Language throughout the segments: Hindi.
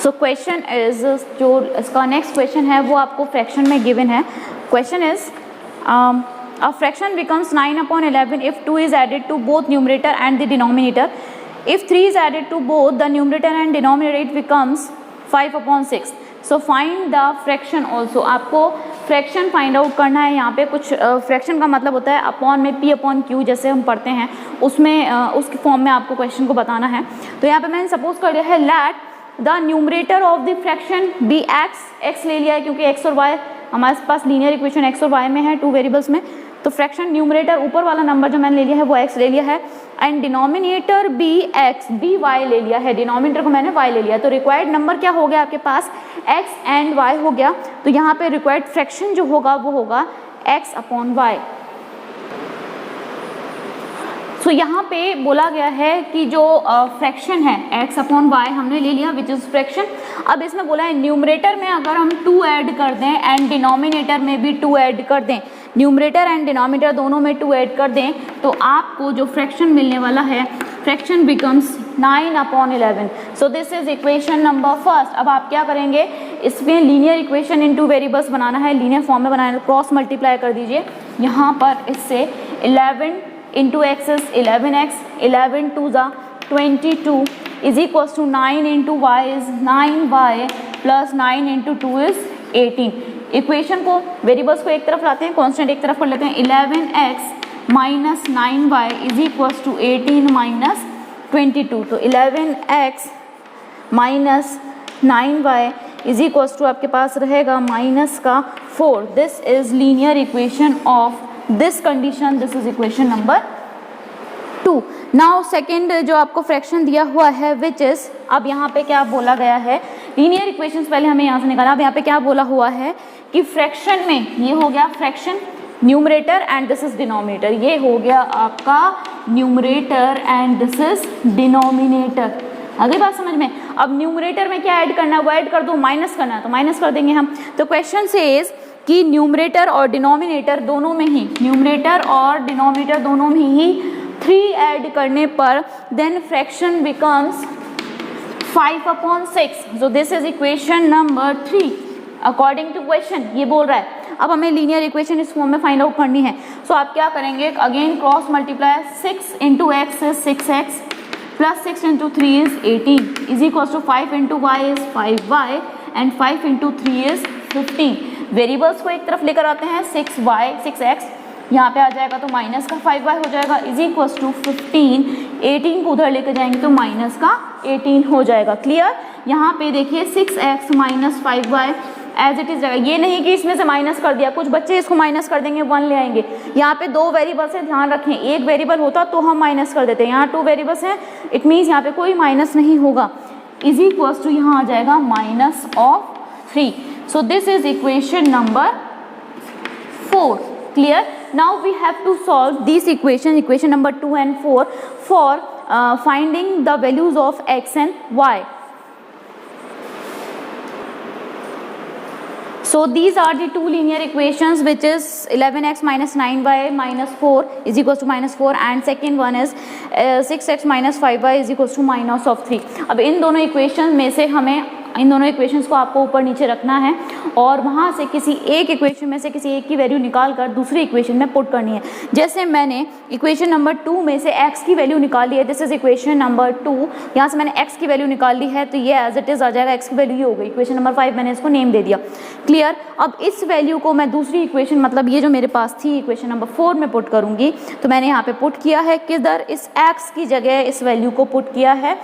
सो क्वेश्चन इज, जो इसका नेक्स्ट क्वेश्चन है वो आपको फ्रैक्शन में गिवन है. Question is a fraction becomes 9/11 if 2 is added to both numerator and the denominator. If 3 is added to both the numerator and denominator, it becomes 5/6. So find the fraction also. आपको फ्रैक्शन फाइंड आउट करना है. यहाँ पे कुछ फ्रैक्शन का मतलब होता है अपॉन में p/q जैसे हम पढ़ते हैं उसमें उसकी फॉर्म में आपको क्वेश्चन को बताना है. तो यहाँ पे मैंने सपोज कर दिया है let the numerator of the fraction be x ले लिया है क्योंकि x और y हमारे पास लीनियर इक्वेशन x और y में है, टू वेरिएबल्स में. तो न्यूमरेटर ऊपर वाला नंबर जो मैंने ले लिया है वो x ले लिया है एंड डिनोमिनेटर बी y ले लिया है. डिनोमिनेटर को मैंने y ले लिया. तो रिक्वायर्ड नंबर क्या हो गया आपके पास x एंड y हो गया. तो यहाँ पे रिक्वायर्ड फ्रैक्शन जो होगा वो होगा x/y. सो यहाँ पे बोला गया है कि जो फ्रैक्शन है x/y हमने ले लिया विच इज़ फ्रैक्शन. अब इसमें बोला है न्यूमरेटर में अगर हम 2 ऐड कर दें एंड डिनोमिनेटर में भी 2 ऐड कर दें, न्यूमरेटर एंड डिनोमिनेटर दोनों में 2 ऐड कर दें तो आपको जो फ्रैक्शन मिलने वाला है fraction becomes 9/11. So this is equation number first. अब आप क्या करेंगे, इसमें लीनियर इक्वेशन इन 2 वेरिएबल्स बनाना है, लीनियर फॉर्म में बनाना है. क्रॉस मल्टीप्लाई कर दीजिए यहाँ पर इससे 11 into x is 11x, 11 2 जा 22 is equals to 9 into y is 9y plus 9 into 2 is 18. Equation को वेरिएबल्स को एक तरफ लाते हैं, कांस्टेंट एक तरफ कर लेते हैं. 11x minus 9y is equals to 18 minus 22. तो 11x minus 9y is equals to आपके पास रहेगा माइनस का 4. This is linear equation of this condition. This is equation number 2. Now second जो आपको फ्रैक्शन दिया हुआ है विच इज, अब यहाँ पे क्या बोला गया है, लीनियर इक्वेशंस पहले हमें यहाँ से निकाला. अब यहाँ पे क्या बोला हुआ है कि फ्रैक्शन में ये हो गया fraction numerator and this is denominator. ये हो गया आपका numerator and this is denominator. अगली बात समझ में. अब न्यूमरेटर में क्या ऐड करना है वो ऐड कर दो, माइनस करना है तो माइनस कर देंगे हम. तो क्वेश्चन सेज कि न्यूमरेटर और डिनोमिनेटर दोनों में ही, न्यूमरेटर और डिनोमिनेटर दोनों में ही 3 ऐड करने पर then fraction becomes 5/6. So this is equation number 3 according to question. ये बोल रहा है. अब हमें लीनियर इक्वेशन इस फॉर्म में फाइंड आउट करनी है. सो आप क्या करेंगे, again cross multiply. 6 into x is 6x plus 6 into 3 is 18 is equals to 5 into y is 5y and 5 into 3 is 15. Variables को एक तरफ लेकर आते हैं, 6x यहाँ पे आ जाएगा तो माइनस का 5y हो जाएगा इज इक्वल्स टू 15. 18 को उधर लेकर जाएंगे तो माइनस का 18 हो जाएगा. क्लियर. यहाँ पे देखिए 6x minus 5y as it is रहेगा. ये नहीं कि इसमें से माइनस कर दिया, कुछ बच्चे इसको माइनस कर देंगे 1 ले आएंगे. यहाँ पे 2 वेरिएबल से ध्यान रखें, एक वेरिएबल होता तो हम माइनस कर देते हैं, यहाँ 2 वेरिएबल्स हैं इट मीन्स यहाँ पे कोई माइनस नहीं होगा. इज इक्वल्स टू यहाँ आ जाएगा minus of 3. So this is equation number 4. Clear? Now we have to solve these equation number 2 and 4 for finding the values of x and y. So these are the 2 linear equations which is 11x minus 9y minus 4 is equals to minus 4 and second one is 6x minus 5y is equals to minus of 3. अब इन दोनों इक्वेशन में से हमें इन दोनों इक्वेशंस को आपको ऊपर नीचे रखना है और वहाँ से किसी एक इक्वेशन में से किसी एक की वैल्यू निकाल कर दूसरी इक्वेशन में पुट करनी है. जैसे मैंने इक्वेशन नंबर 2 में से x की वैल्यू निकाली है, दिस इज इक्वेशन नंबर 2. यहाँ से मैंने x की वैल्यू निकाल ली है तो ये एज इट इज आ जाएगा, x की वैल्यू ये हो गई. इक्वेशन नंबर 5 मैंने इसको नेम दे दिया. क्लियर. अब इस वैल्यू को मैं दूसरी इक्वेशन, मतलब ये जो मेरे पास थी इक्वेशन नंबर 4 में पुट करूँगी. तो मैंने यहाँ पे पुट किया है किधर, इस x की जगह इस वैल्यू को पुट किया है.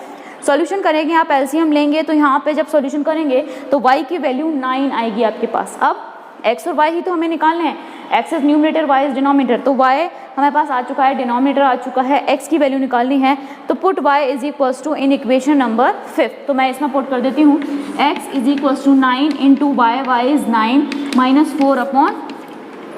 सॉल्यूशन करेंगे, आप एलसीएम लेंगे तो यहाँ पे जब सॉल्यूशन करेंगे तो y की वैल्यू 9 आएगी आपके पास. अब x और y ही तो हमें निकालने हैं. x is numerator, y is denominator. तो y हमारे पास आ चुका है, डिनोमिनेटर आ चुका है, x की वैल्यू निकालनी है. तो put y is equals to in equation number 5. तो मैं इसमें पुट कर देती हूँ x is equals to 9 into y, y is 9 minus 4/11.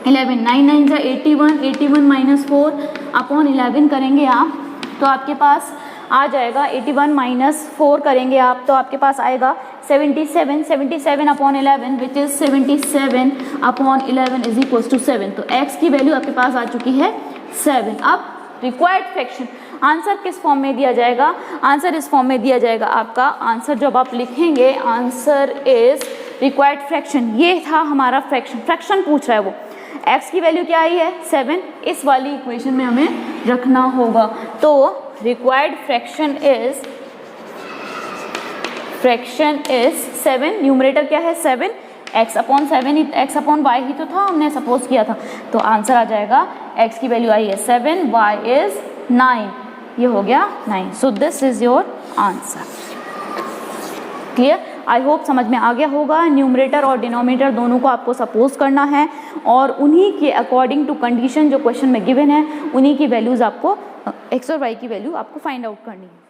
9 9 जा 81, 81 माइनस 4/11 करेंगे आप तो आपके पास आ जाएगा 81 माइनस 4 करेंगे आप तो आपके पास आएगा 77. 77/11 which is 77/11 is equals to 7. तो x की वैल्यू आपके पास आ चुकी है 7. अब रिक्वायर्ड फ्रैक्शन। आंसर किस फॉर्म में दिया जाएगा? आंसर इस फॉर्म में दिया जाएगा आपका आंसर जब आप लिखेंगे आंसर इज रिक्वायर्ड फ्रैक्शन। ये था हमारा फ्रैक्शन, फ्रैक्शन पूछ रहा है वो। x की वैल्यू क्या आई है? 7। इस वाली इक्वेशन में हमें रखना होगा। तो रिक्वायर्ड फ्रैक्शन इज 7। न्यूमरेटर क्या है? 7। x upon 7 x upon y ही तो था, हमने सपोज किया था। तो आंसर आ जाएगा x की वैल्यू आई है 7, y इज 9। ये हो गया 9। सो this is your answer. Clear? I hope समझ में आ गया होगा। न्यूमरेटर और डिनोमिनेटर दोनों को आपको सपोज करना है और उन्हीं के अकॉर्डिंग टू कंडीशन जो क्वेश्चन में गिवन है उन्हीं की वैल्यूज आपको x और y की वैल्यू आपको फाइंड आउट करनी है।